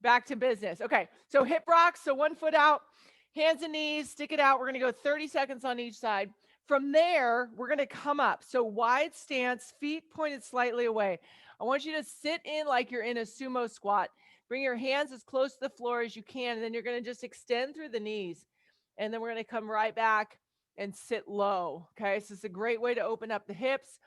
Back to business. Okay, so hip rocks. So 1 foot out, hands and knees, stick it out. We're going to go 30 seconds on each side. From there, we're going to come up. So wide stance, feet pointed slightly away. I want you to sit in like you're in a sumo squat. Bring your hands as close to the floor as you can, and then you're going to just extend through the knees. And then we're going to come right back and sit low. Okay, so it's a great way to open up the hips.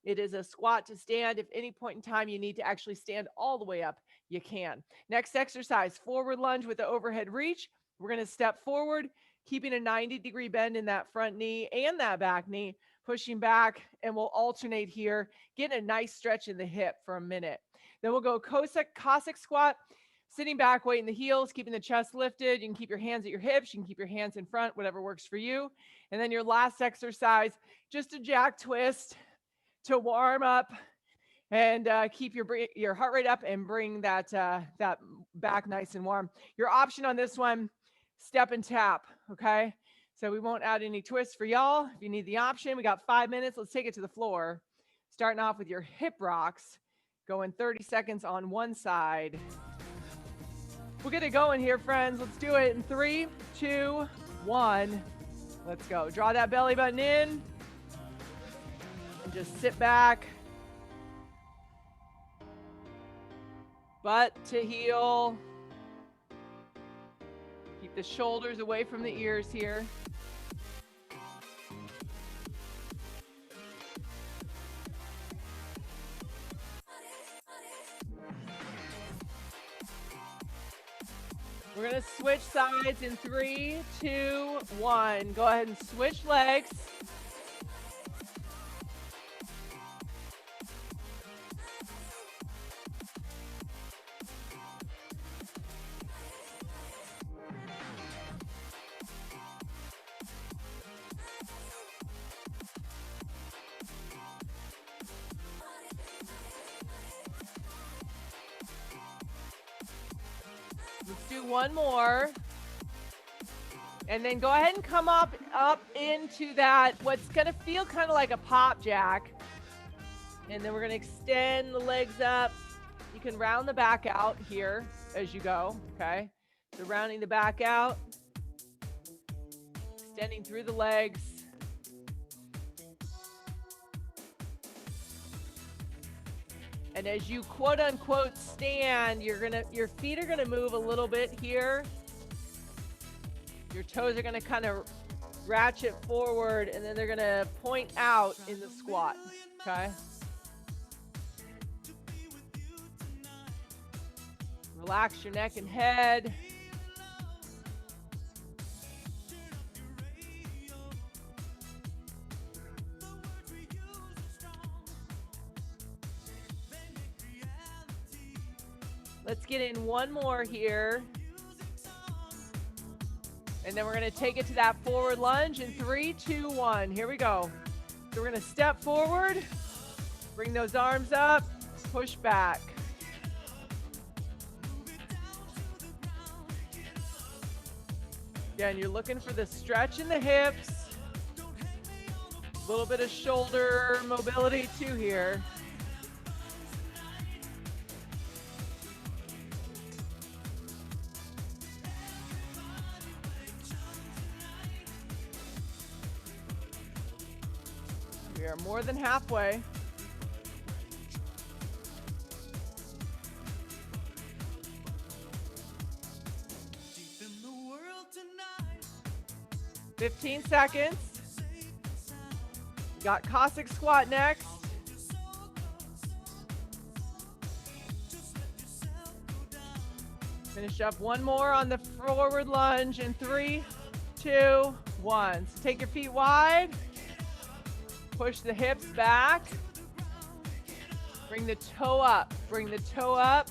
It is a squat to stand. If any point in time you need to actually stand all the way up, you can. Next exercise, forward lunge with the overhead reach. We're going to step forward, keeping a 90-degree bend in that front knee and that back knee, pushing back, and we'll alternate here, getting a nice stretch in the hip for a minute. Then we'll go Cossack squat, sitting back, weight in the heels, keeping the chest lifted. You can keep your hands at your hips. You can keep your hands in front, whatever works for you. And then your last exercise, just a jack twist to warm up and keep your heart rate up and bring that back nice and warm. Your option on this one, step and tap, okay? So we won't add any twists for y'all. If you need the option, we got 5 minutes. Let's take it to the floor. Starting off with your hip rocks, going 30 seconds on one side. We'll get it going here, friends. Let's do it in 3, 2, 1. Let's go. Draw that belly button in. And just sit back. Butt to heel. Keep the shoulders away from the ears here. We're going to switch sides in 3, 2, 1. Go ahead and switch legs. Let's do one more. And then go ahead and come up into that, what's going to feel kind of like a pop jack. And then we're going to extend the legs up. You can round the back out here as you go, okay? So rounding the back out, extending through the legs. And as you quote unquote stand, your feet are gonna move a little bit here. Your toes are gonna kind of ratchet forward, and then they're gonna point out in the squat, okay? Relax your neck and head. Let's get in one more here. And then we're going to take it to that forward lunge in 3, 2, 1. Here we go. So we're going to step forward, bring those arms up, push back. Again, you're looking for the stretch in the hips. A little bit of shoulder mobility too here. We are more than halfway. Deep in the world tonight. 15 seconds. Got Cossack squat next. Finish up one more on the forward lunge in 3, 2, 1. So take your feet wide. Push the hips back. Bring the toe up. Bring the toe up.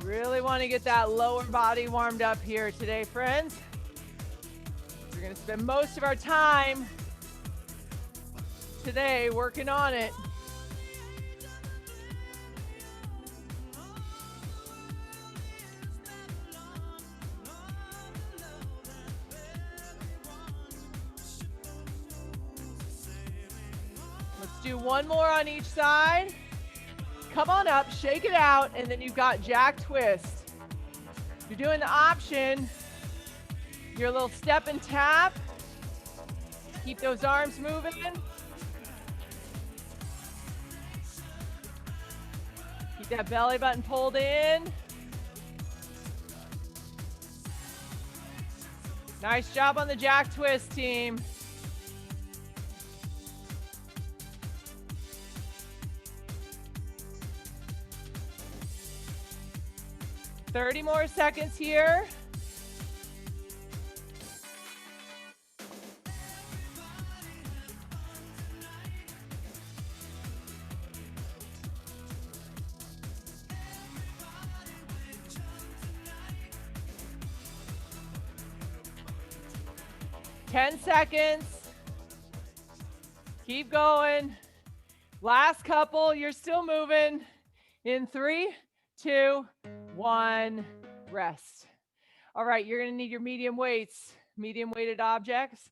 Really want to get that lower body warmed up here today, friends. We're going to spend most of our time today working on it. Let's do one more on each side. Come on up, shake it out, and then you've got jack twist. You're doing the option, your little step and tap. Keep those arms moving. Keep that belly button pulled in. Nice job on the jack twist, team. Thirty more seconds here. Ten seconds. Keep going. Last couple, you're still moving. In 3, 2, 1, rest. All right, you're gonna need your medium weights, medium weighted objects.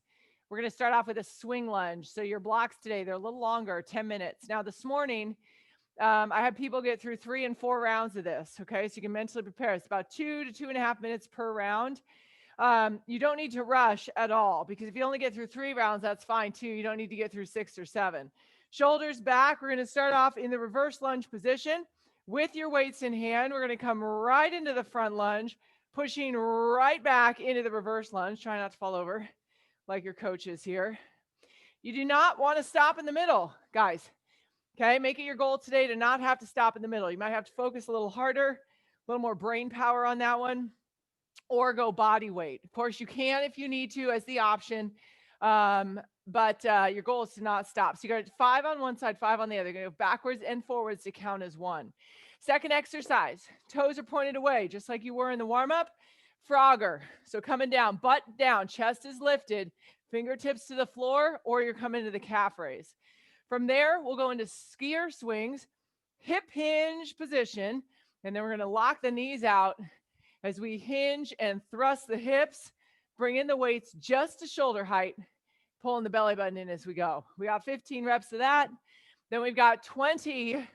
We're gonna start off with a swing lunge. So your blocks today, they're a little longer, 10 minutes. Now this morning, I had people get through 3 and 4 rounds of this, okay? So you can mentally prepare. It's about 2 to 2.5 minutes per round. You don't need to rush at all, because if you only get through 3 rounds, that's fine too. You don't need to get through 6 or 7. Shoulders back. We're going to start off in the reverse lunge position with your weights in hand. We're going to come right into the front lunge, pushing right back into the reverse lunge. Try not to fall over like your coach is here. You do not want to stop in the middle, guys. Okay, make it your goal today to not have to stop in the middle. You might have to focus a little harder, a little more brain power on that one, or go body weight. Of course, you can if you need to as the option, but your goal is to not stop. So you got 5 on one side, 5 on the other. You're going to go backwards and forwards to count as 1. Second exercise, toes are pointed away, just like you were in the warm-up. Frogger, so coming down, butt down, chest is lifted, fingertips to the floor, or you're coming to the calf raise. From there, we'll go into skier swings, hip hinge position, and then we're going to lock the knees out as we hinge and thrust the hips, bring in the weights just to shoulder height, pulling the belly button in as we go. We got 15 reps of that. Then we've got 20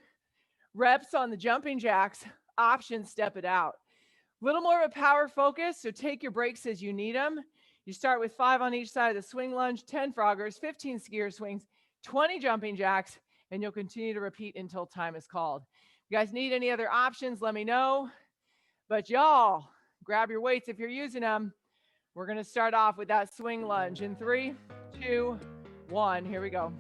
reps on the jumping jacks, option step it out. A little more of a power focus, so take your breaks as you need them. You start with 5 on each side of the swing lunge, 10 froggers, 15 skier swings, 20 jumping jacks, and you'll continue to repeat until time is called. If you guys need any other options, let me know. But y'all, grab your weights if you're using them. We're going to start off with that swing lunge in 3, 2, 1. Here we go.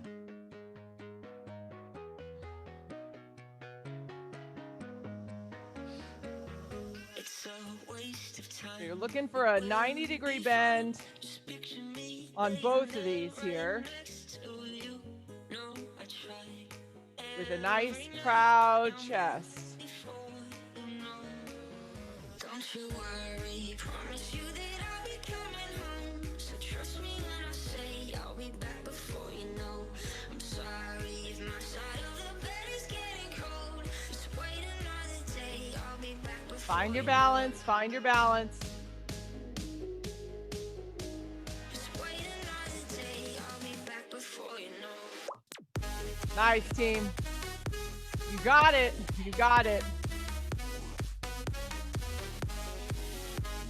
So you're looking for a 90-degree bend on both of these here, with a nice, proud chest. Don't you worry, promise you that I'll be coming home. So trust me when I say I'll be back before you know. I'm sorry if my side of the bed is getting cold. Just wait another day, I'll be back before. Find your balance, find your balance. Just wait another day, I'll be back before you know. Nice, team. You got it. You got it.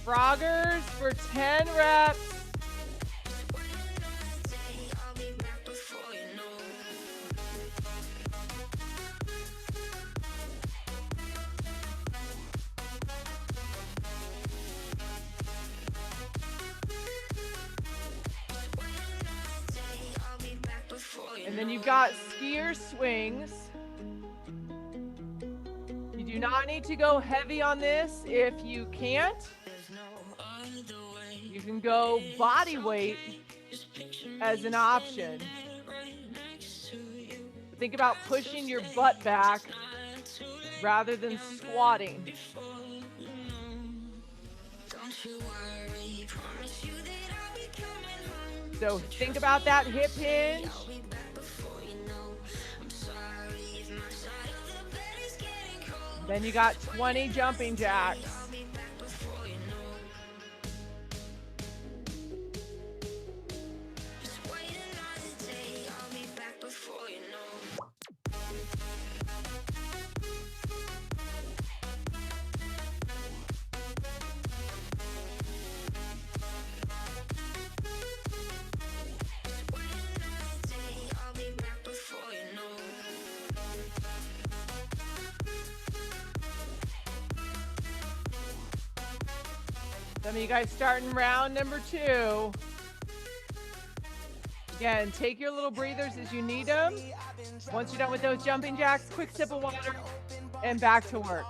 Froggers for 10 reps. And then you've got skier swings. You do not need to go heavy on this if you can't. You can go body weight as an option. But think about pushing your butt back rather than squatting. So think about that hip hinge. Then you got 20 jumping jacks. Some of you guys starting round number 2. Again, take your little breathers as you need them. Once you're done with those jumping jacks, quick sip of water and back to work.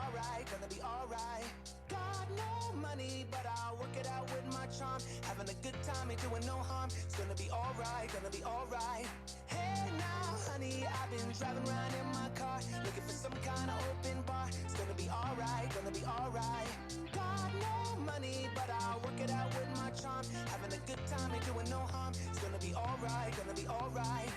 Having a good time, ain't doing no harm. It's gonna be alright, gonna be alright. Hey now, honey, I've been driving around in my car, looking for some kind of open bar. It's gonna be alright, gonna be alright. Got no money, but I'll work it out with my charm. Having a good time, ain't doing no harm. It's gonna be alright, gonna be alright.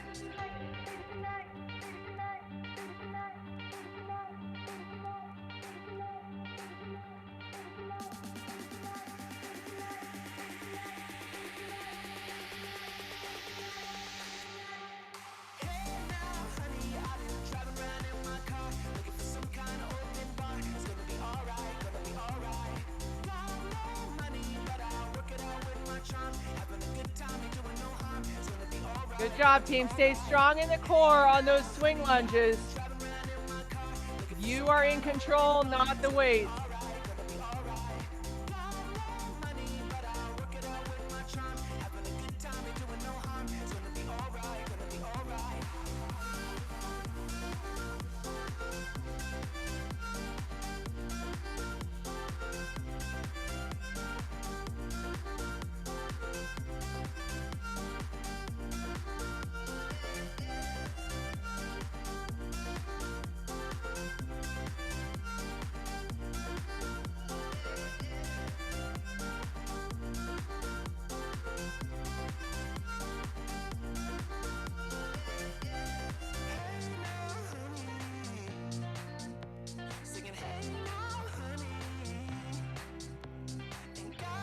Good job, team. Stay strong in the core on those swing lunges. You are in control, not the weight.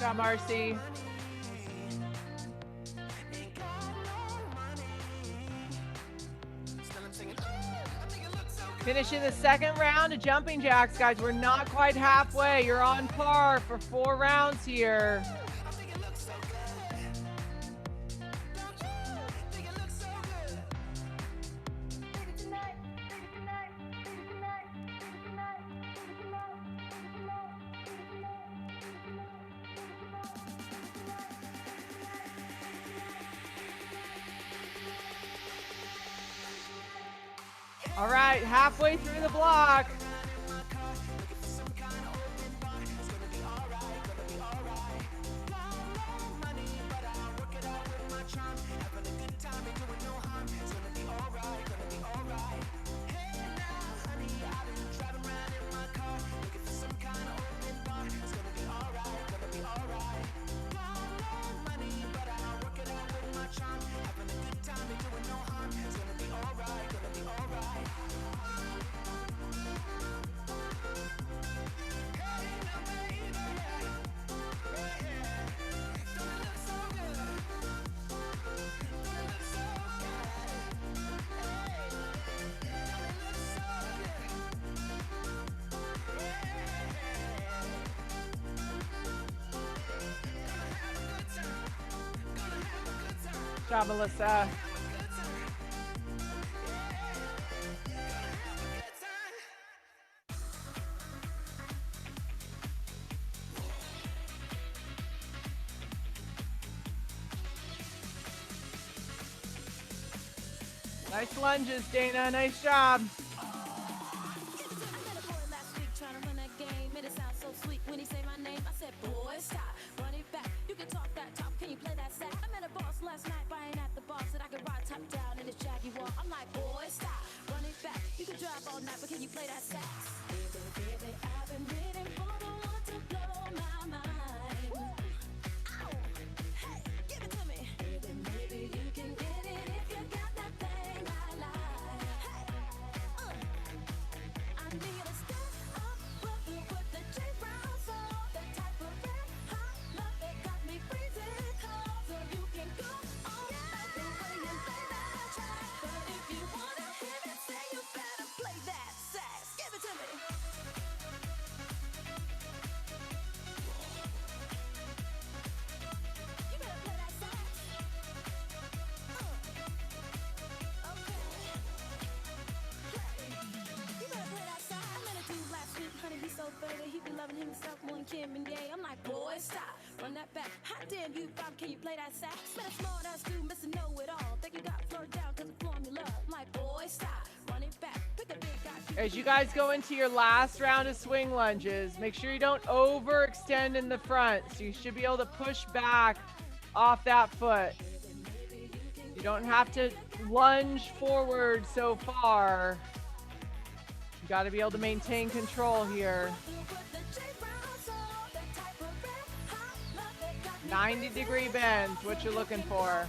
Good job, Marcy. Finishing the second round of jumping jacks, guys. We're not quite halfway. You're on par for 4 rounds here. All right, halfway through the block. Good job, Melissa. Nice lunges, Dana. Nice job. Give it to me. I'm like, boy, stop, run that back. How dare you, Bob? Can you play that sax? Better smart ass dude, Mr. Know It All. Think you got flirted down because of formula. I'm like, boy, stop, run it back. Pick a big guy. As you guys go into your last round of swing lunges, make sure you don't overextend in the front. So you should be able to push back off that foot. You don't have to lunge forward so far. You got to be able to maintain control here. 90-degree bends, what you're looking for.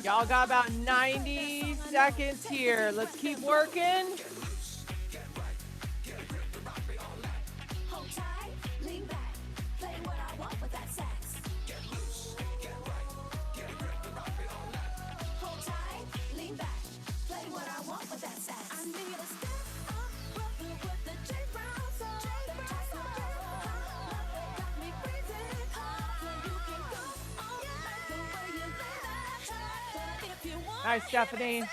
Y'all got about 90 seconds here. Let's keep working. Nice, Stephanie.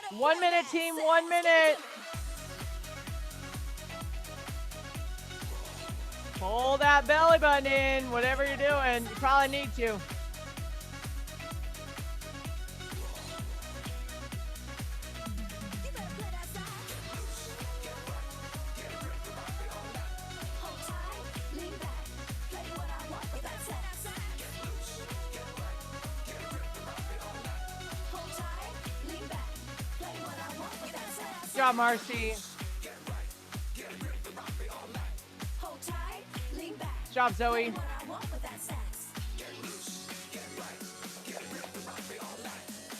1 minute, team, 1 minute. Pull that belly button in, whatever you're doing. You probably need to. Good job, Marcy. Good job, Zoe.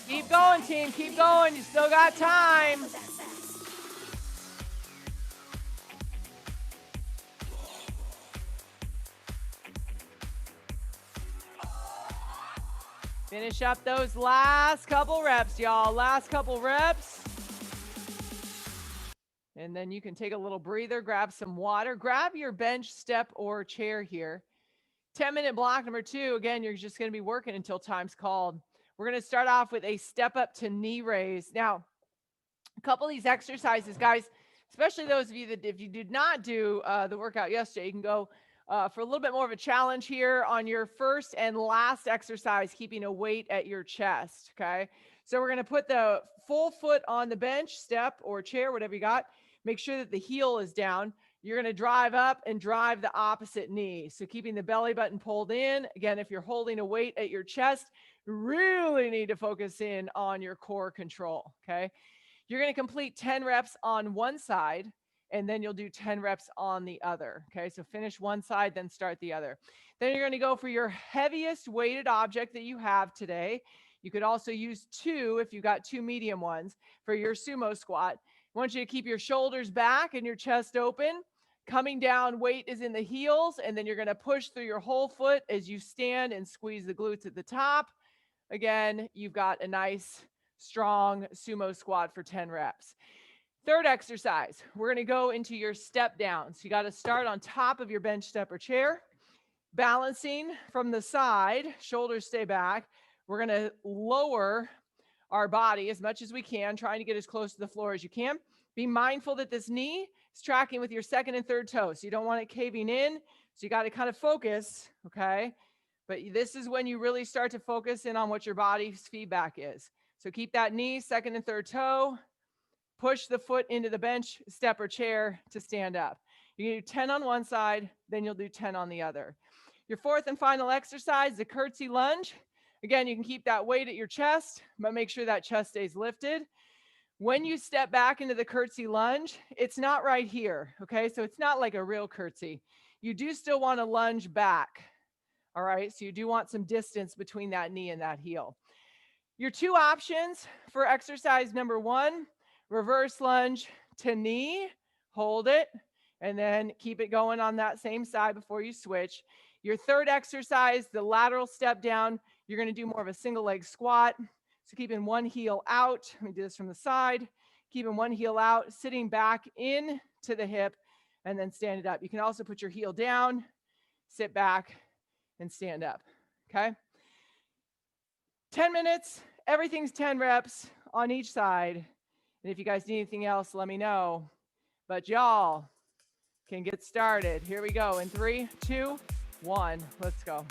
Keep going, team. Keep going. You still got time. Finish up those last couple reps, y'all. Last couple reps. And then you can take a little breather, grab some water, grab your bench, step, or chair here. 10-minute block number 2. Again, you're just going to be working until time's called. We're going to start off with a step up to knee raise. Now, a couple of these exercises, guys, especially those of you that if you did not do the workout yesterday, you can go for a little bit more of a challenge here on your first and last exercise, keeping a weight at your chest, okay? So we're going to put the full foot on the bench, step, or chair, whatever you got. Make sure that the heel is down. You're going to drive up and drive the opposite knee. So keeping the belly button pulled in. Again, if you're holding a weight at your chest, you really need to focus in on your core control, okay? You're going to complete 10 reps on one side, and then you'll do 10 reps on the other, okay? So finish one side, then start the other. Then you're going to go for your heaviest weighted object that you have today. You could also use 2 if you got 2 medium ones for your sumo squat. I want you to keep your shoulders back and your chest open. Coming down, weight is in the heels, and then you're going to push through your whole foot as you stand and squeeze the glutes at the top. Again, you've got a nice, strong sumo squat for 10 reps. Third exercise, we're going to go into your step down. So you got to start on top of your bench, step, or chair. Balancing from the side, shoulders stay back. We're going to lower our body as much as we can, trying to get as close to the floor as you can. Be mindful that this knee is tracking with your second and third toes. So you don't want it caving in. So you got to kind of focus, okay? But this is when you really start to focus in on what your body's feedback is. So keep that knee, second and third toe. Push the foot into the bench, step, or chair to stand up. You're going to do 10 on one side, then you'll do 10 on the other. Your fourth and final exercise, the curtsy lunge. Again, you can keep that weight at your chest, but make sure that chest stays lifted. When you step back into the curtsy lunge, it's not right here, okay? So it's not like a real curtsy. You do still want to lunge back, all right? So you do want some distance between that knee and that heel. Your 2 options for exercise number 1, reverse lunge to knee, hold it. and then keep it going on that same side before you switch. Your third exercise, the lateral step down, you're going to do more of a single leg squat. So keeping one heel out. We do this from the side. Keeping one heel out, sitting back in to the hip, and then stand it up. You can also put your heel down, sit back, and stand up. Okay? 10 minutes, everything's 10 reps on each side. And if you guys need anything else, let me know. But y'all can get started. Here we go in 3, 2, 1. Let's go.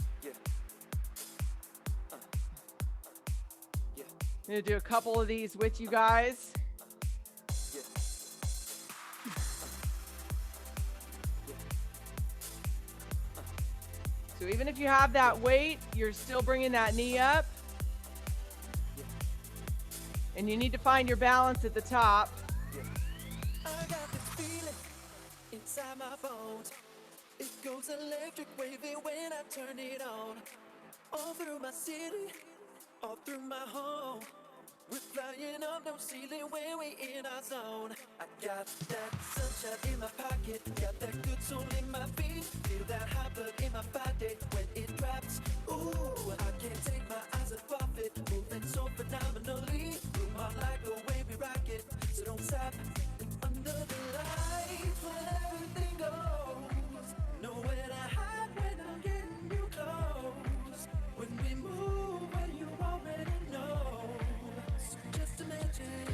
I'm going to do a couple of these with you guys. So even if you have that weight, you're still bringing that knee up. And you need to find your balance at the top. I got this feeling inside my bones. It goes electric wavy when I turn it on. All through my city, all through my home. We're flying up no ceiling when we in our zone. I got that sunshine in my pocket, got that good soul in my feet. Feel that hot blood in my body when it drops. Ooh, I can't take my eyes off it. Moving so phenomenally. Bloom on like the way we rock it. So don't stop. Under the lights when everything goes. Nowhere to hide when I'm getting you close. When we move, when you already know. So just imagine.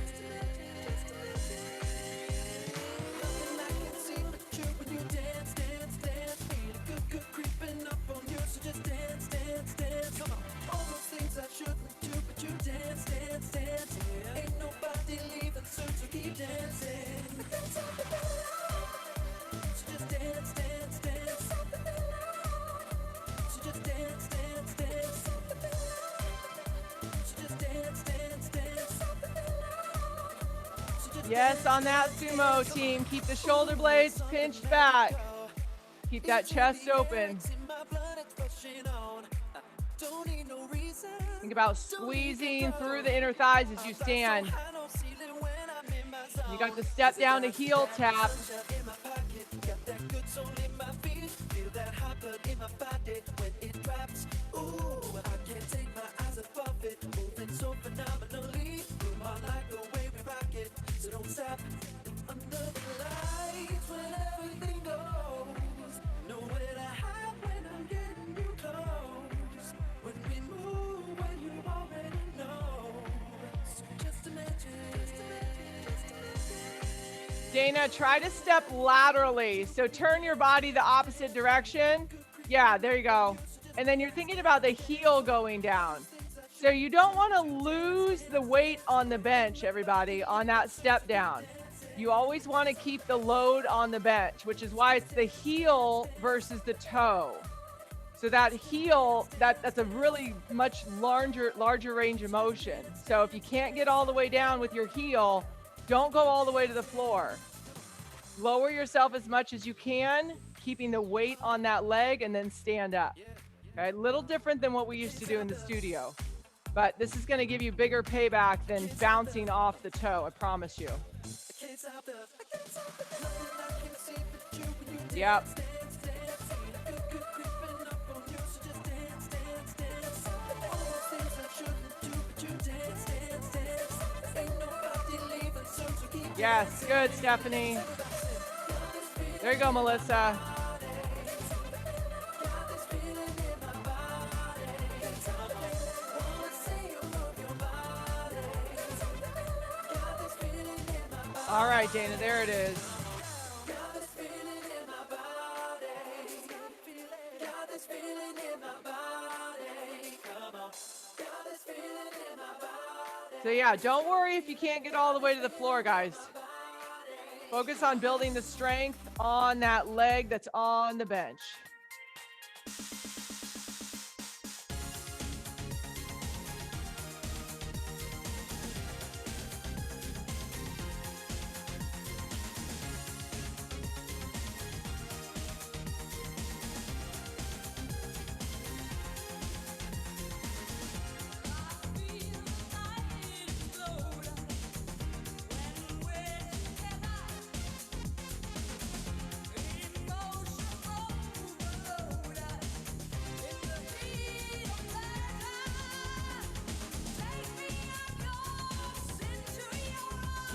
Nothing I can see but you when you dance, dance, dance. Feel a good, good creeping up on you. So just dance, dance, dance. Come on. All those things I shouldn't do, but you dance, dance, dance. Ain't nobody leaving soon, so keep dancing. That's something that I love. So just dance, dance, dance. Something that I love. So just dance, dance, dance. Something that I love. So just dance, dance, dance. Something that I love. So just Yes, on that sumo team, keep the shoulder blades pinched back. Keep that chest open. Think about squeezing through the inner thighs as you stand. You got the step down to heel tap. Dana, try to step laterally. So turn your body the opposite direction. Yeah, there you go. And then you're thinking about the heel going down. So you don't want to lose the weight on the bench, everybody, on that step down. You always want to keep the load on the bench, which is why it's the heel versus the toe. So that heel, that's a really much larger range of motion. So if you can't get all the way down with your heel, don't go all the way to the floor. Lower yourself as much as you can, keeping the weight on that leg, and then stand up. Okay, a little different than what we used to do in the studio. But this is going to give you bigger payback than bouncing off the toe, I promise you. Yep. Yes, good, Stephanie. There you go, Melissa. All right, Dana, there it is. So yeah, don't worry if you can't get all the way to the floor, guys. Focus on building the strength on that leg that's on the bench.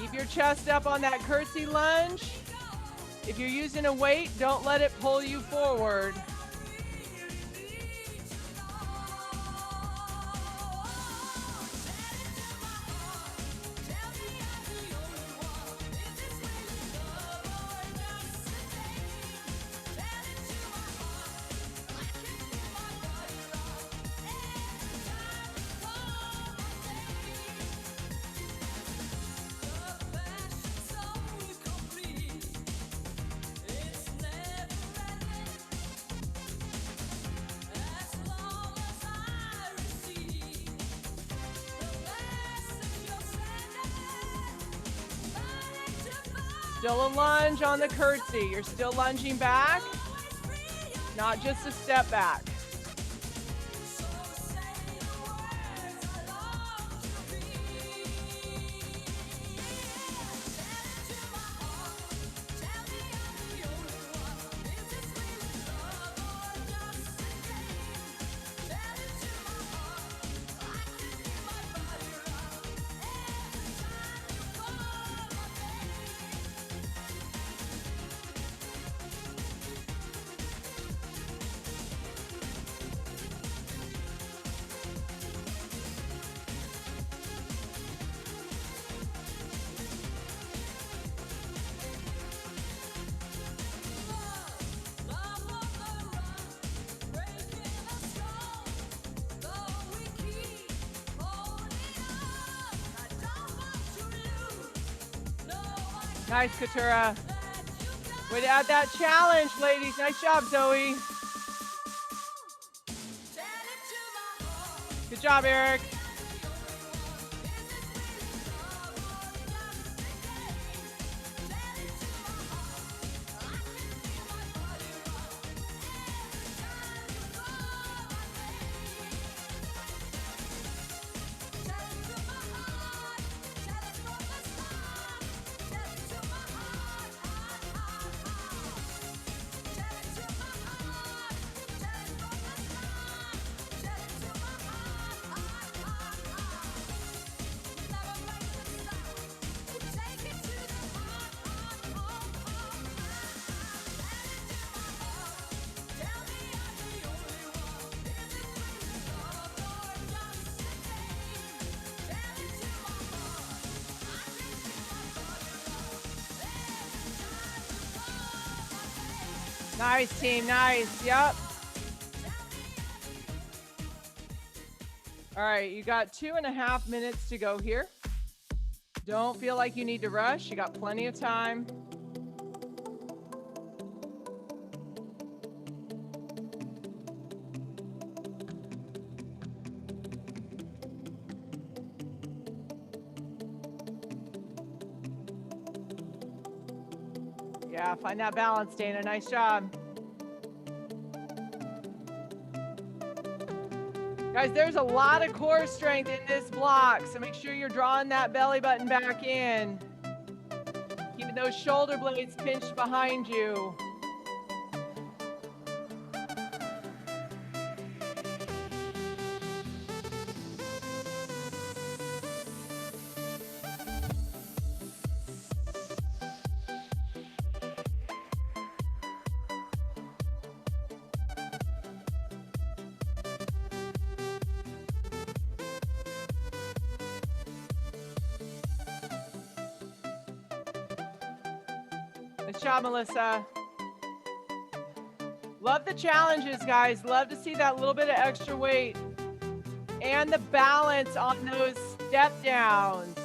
Keep your chest up on that curtsy lunge. If you're using a weight, don't let it pull you forward. Still a lunge on the curtsy. You're still lunging back, not just a step back. Nice, Katura. Way to add that challenge, ladies. Nice job, Zoe. Good job, Eric. Nice, team. Nice. Yep. All right. You got 2.5 minutes to go here. Don't feel like you need to rush. You got plenty of time. Yeah, find that balance, Dana. Nice job. Guys, there's a lot of core strength in this block, so make sure you're drawing that belly button back in. Keeping those shoulder blades pinched behind you. Nice job, Melissa. Love the challenges, guys. Love to see that little bit of extra weight and the balance on those step downs.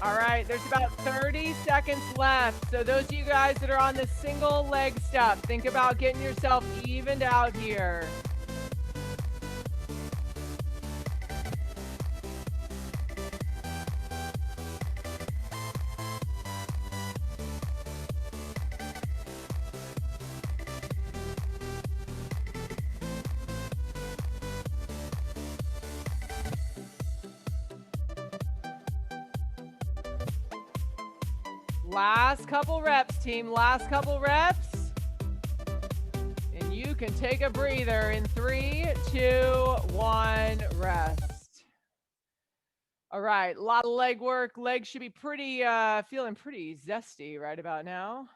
All right, there's about 30 seconds left. So those of you guys that are on the single leg step, think about getting yourself evened out here. Last couple reps, team. Last couple reps. And you can take a breather in 3, 2, 1, rest. All right, a lot of leg work. Legs should be pretty, feeling pretty zesty right about now.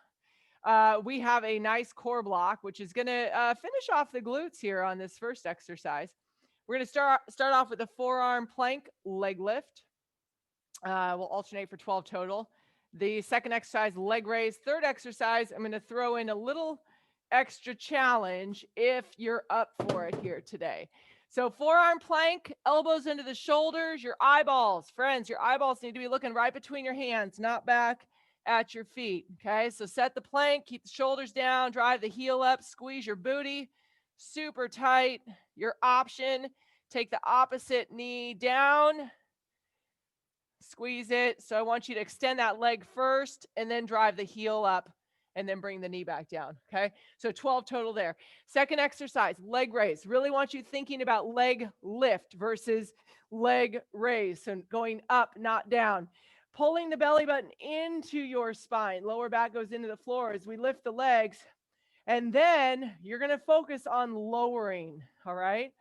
We have a nice core block, which is going to finish off the glutes here on this first exercise. We're going to start off with a forearm plank leg lift. We'll alternate for 12 total. The second exercise, leg raise. Third exercise, I'm going to throw in a little extra challenge if you're up for it here today. So forearm plank, elbows into the shoulders, your eyeballs. Friends, your eyeballs need to be looking right between your hands, not back at your feet. Okay, so set the plank, keep the shoulders down, drive the heel up, squeeze your booty super tight. Your option, take the opposite knee down, squeeze it. So I want you to extend that leg first and then drive the heel up and then bring the knee back down. Okay, so 12 total there. Second exercise, leg raise. Really want you thinking about leg lift versus leg raise. So going up, not down. Pulling the belly button into your spine. Lower back goes into the floor as we lift the legs. And then you're going to focus on lowering. All right.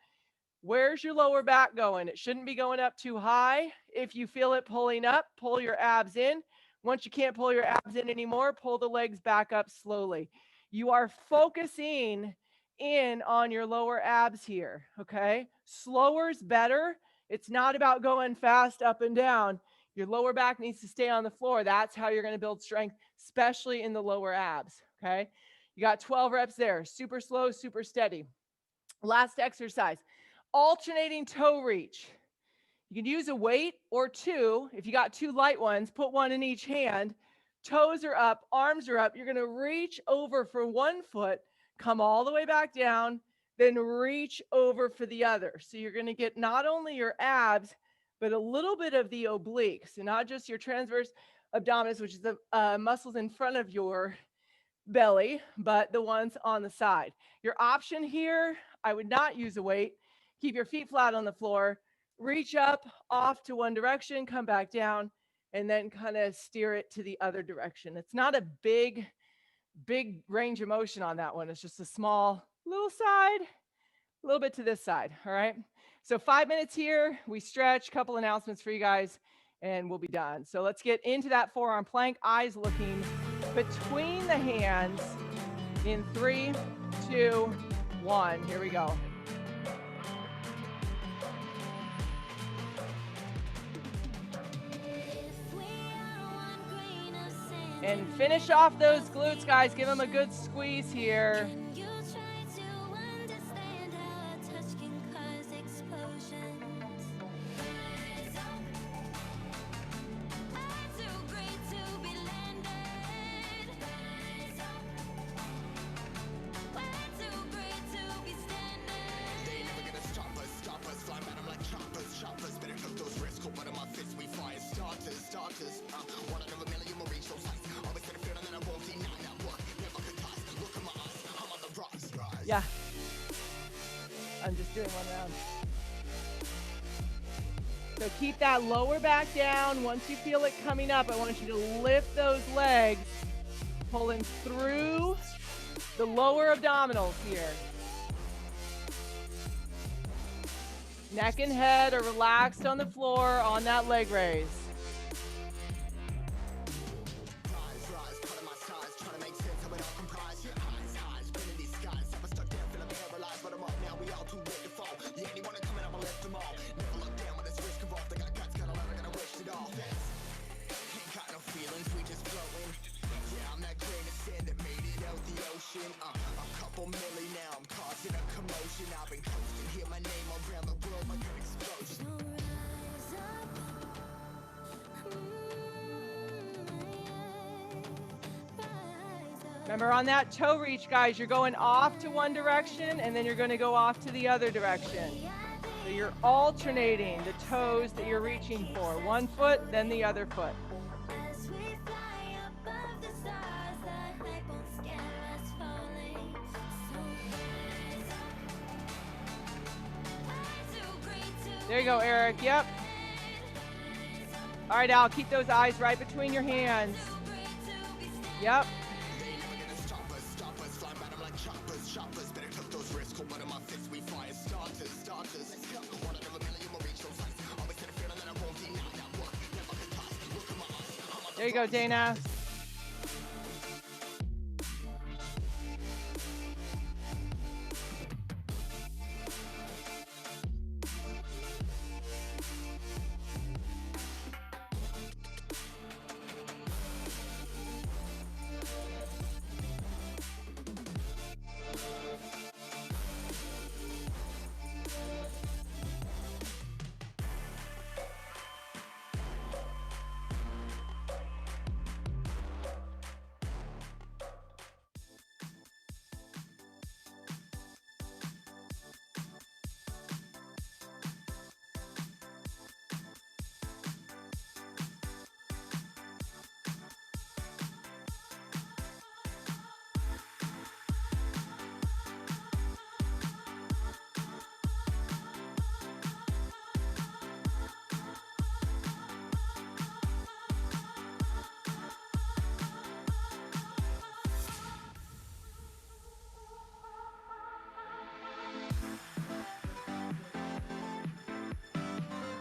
Where's your lower back going? It shouldn't be going up too high. If you feel it pulling up, pull your abs in. Once you can't pull your abs in anymore, pull the legs back up slowly. You are focusing in on your lower abs here, okay? Slower's better. It's not about going fast up and down. Your lower back needs to stay on the floor. That's how you're going to build strength, especially in the lower abs, okay? You got 12 reps there. Super slow, super steady. Last exercise, alternating toe reach. You can use a weight or two. If you got two light ones, put one in each hand. Toes are up, arms are up. You're going to reach over for one foot, come all the way back down, then reach over for the other. So you're going to get not only your abs, but a little bit of the obliques, and not just your transverse abdominis, which is the muscles in front of your belly, but the ones on the side. Your option here, I would not use a weight. Keep your feet flat on the floor. Reach up, off to one direction, come back down, and then kind of steer it to the other direction. It's not a big range of motion on that one. It's just a small little side, a little bit to this side, all right? So 5 minutes here, we stretch, couple announcements for you guys, and we'll be done. So let's get into that forearm plank, eyes looking between the hands in 3, 2, 1. Here we go. And finish off those glutes, guys. Give them a good squeeze here. Yeah, I'm just doing one round. So keep that lower back down. Once you feel it coming up, I want you to lift those legs, pulling through the lower abdominals here. Neck and head are relaxed on the floor on that leg raise. A couple milli now, I'm causing a commotion. I've been coasting, hear my name around the world like an explosion. Remember, on that toe reach, guys, you're going off to one direction and then you're going to go off to the other direction. So you're alternating the toes that you're reaching for. One foot, then the other foot. There you go, Eric. Yep. All right, Al, keep those eyes right between your hands. Yep. They ain't never gonna stop us, flying by them like choppers. Better took those risks, hold one of my fists, we fire starters. Let's go. One out of a million will reach those heights. Always had a feeling that I won't deny that work. Never could toss. Look in my eyes. I'm on the There you go, Dana.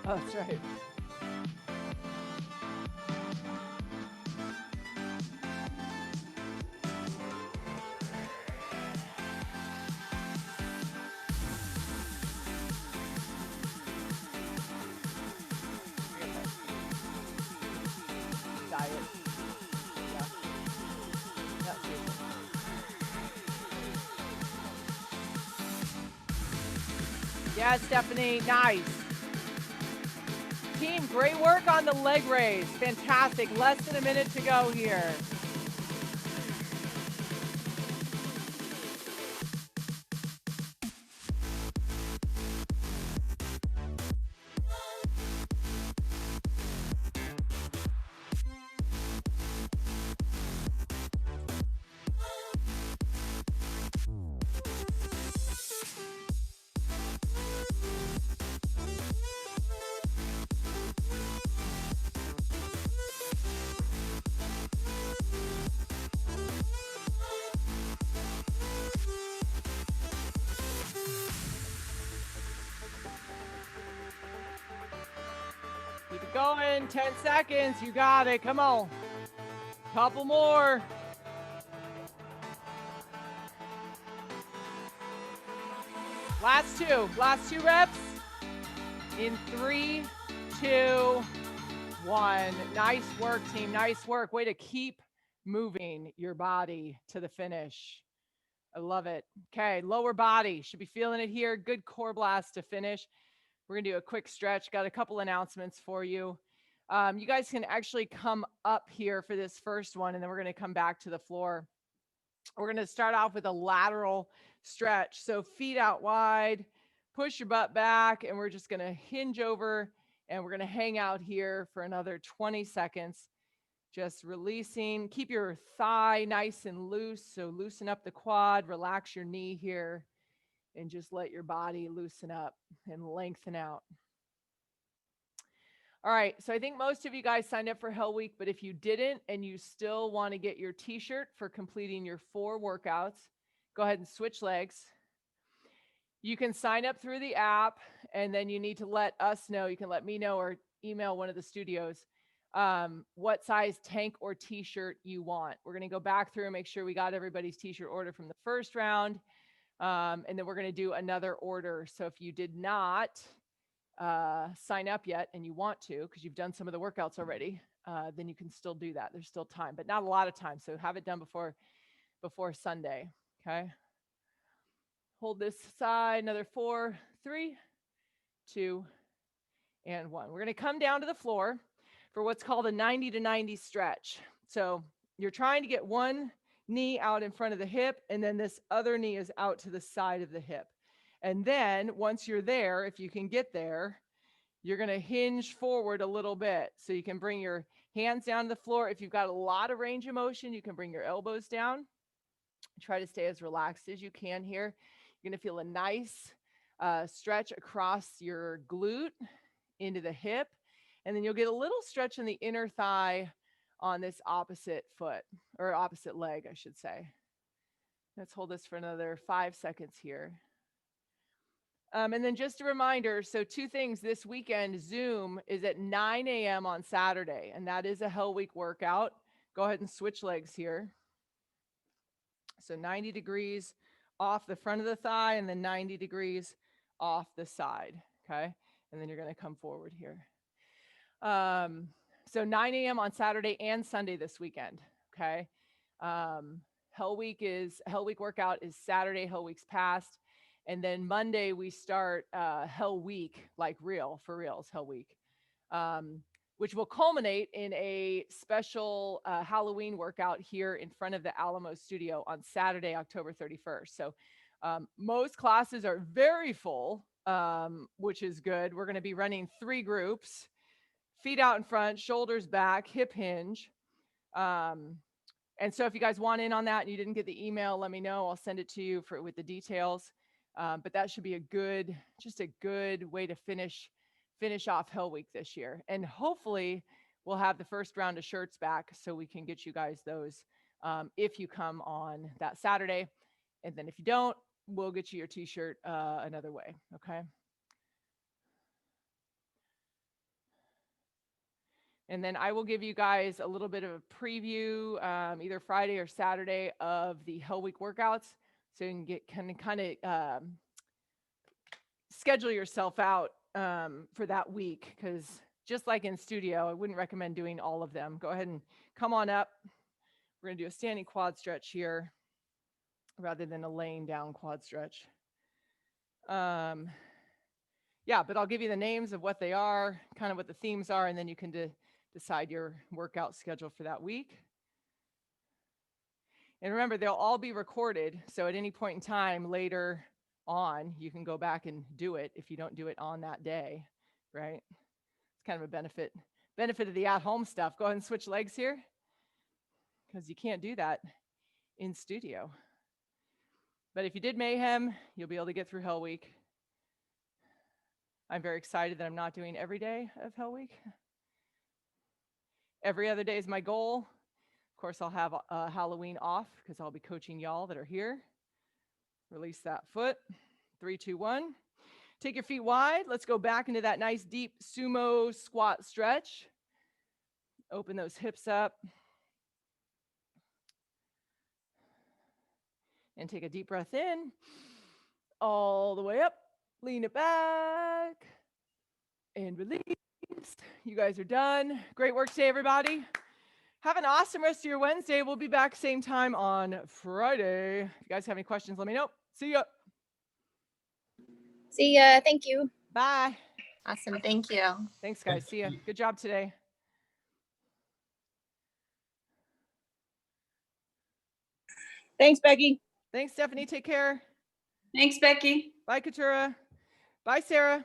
Oh, that's right. Diet. Yeah. Yeah, seriously. Yeah, Stephanie. Nice. Team, great work on the leg raise. Fantastic. Less than a minute to go here. Keep it going. 10 seconds. You got it. Come on. Couple more. Last two reps in 3, 2, 1. Nice work, team. Nice work. Way to keep moving your body to the finish. I love it. Okay, lower body. Should be feeling it here. Good core blast to finish. We're going to do a quick stretch. Got a couple announcements for you. You guys can actually come up here for this first one, and then we're going to come back to the floor. We're going to start off with a lateral stretch. So feet out wide, push your butt back, and we're just going to hinge over, and we're going to hang out here for another 20 seconds. Just releasing. Keep your thigh nice and loose. So loosen up the quad, relax your knee here, and just let your body loosen up and lengthen out. All right, so I think most of you guys signed up for Hell Week, but if you didn't and you still want to get your t-shirt for completing your 4 workouts, go ahead and switch legs. You can sign up through the app, and then you need to let us know. You can let me know or email one of the studios what size tank or t-shirt you want. We're going to go back through and make sure we got everybody's t-shirt order from the first round, and then we're going to do another order. So if you did not sign up yet and you want to, because you've done some of the workouts already, then you can still do that. There's still time, but not a lot of time. So have it done before Sunday. Okay. Hold this side, another 4, 3, 2, and 1. We're going to come down to the floor for what's called a 90 to 90 stretch. So you're trying to get one knee out in front of the hip, and then this other knee is out to the side of the hip. And then once you're there, if you can get there, you're going to hinge forward a little bit. So you can bring your hands down to the floor. If you've got a lot of range of motion, you can bring your elbows down. Try to stay as relaxed as you can here. You're going to feel a nice stretch across your glute into the hip. And then you'll get a little stretch in the inner thigh on this opposite foot, or opposite leg, I should say. Let's hold this for another 5 seconds here. And then just a reminder, so 2 things this weekend, Zoom is at 9 a.m. on Saturday, and that is a Hell Week workout. Go ahead and switch legs here. So 90 degrees off the front of the thigh and then 90 degrees off the side, okay? And then you're gonna come forward here. So 9 a.m. on Saturday and Sunday this weekend, okay? Hell Week workout is Saturday, Hell Week's past. And then Monday we start Hell Week, like for reals, Hell Week, which will culminate in a special Halloween workout here in front of the Alamo studio on Saturday, October 31st. So most classes are very full, which is good. We're going to be running 3 groups, feet out in front, shoulders back, hip hinge. And so if you guys want in on that and you didn't get the email, let me know. I'll send it to you with the details. But that should be just a good way to finish off Hell Week this year. And hopefully we'll have the first round of shirts back so we can get you guys those if you come on that Saturday. And then if you don't, we'll get you your t-shirt another way, okay? And then I will give you guys a little bit of a preview either Friday or Saturday of the Hell Week workouts. So you can kind of schedule yourself out for that week, because just like in studio, I wouldn't recommend doing all of them. Go ahead and come on up. We're going to do a standing quad stretch here rather than a laying down quad stretch. Yeah, but I'll give you the names of what they are, kind of what the themes are, and then you can decide your workout schedule for that week. And remember, they'll all be recorded. So at any point in time later on, you can go back and do it if you don't do it on that day, right? It's kind of a benefit of the at-home stuff. Go ahead and switch legs here, because you can't do that in studio. But if you did Mayhem, you'll be able to get through Hell Week. I'm very excited that I'm not doing every day of Hell Week. Every other day is my goal. Of course, I'll have Halloween off because I'll be coaching y'all that are here. Release that foot. 3, 2, 1. Take your feet wide. Let's go back into that nice deep sumo squat stretch. Open those hips up. And take a deep breath in. All the way up. Lean it back. And release. You guys are done. Great work today, everybody. Have an awesome rest of your Wednesday. We'll be back same time on Friday. If you guys have any questions, let me know. See ya. See ya. Thank you. Bye. Awesome. Thank you. Thanks, guys. See ya. Good job today. Thanks, Becky. Thanks, Stephanie. Take care. Thanks, Becky. Bye, Katura. Bye, Sarah.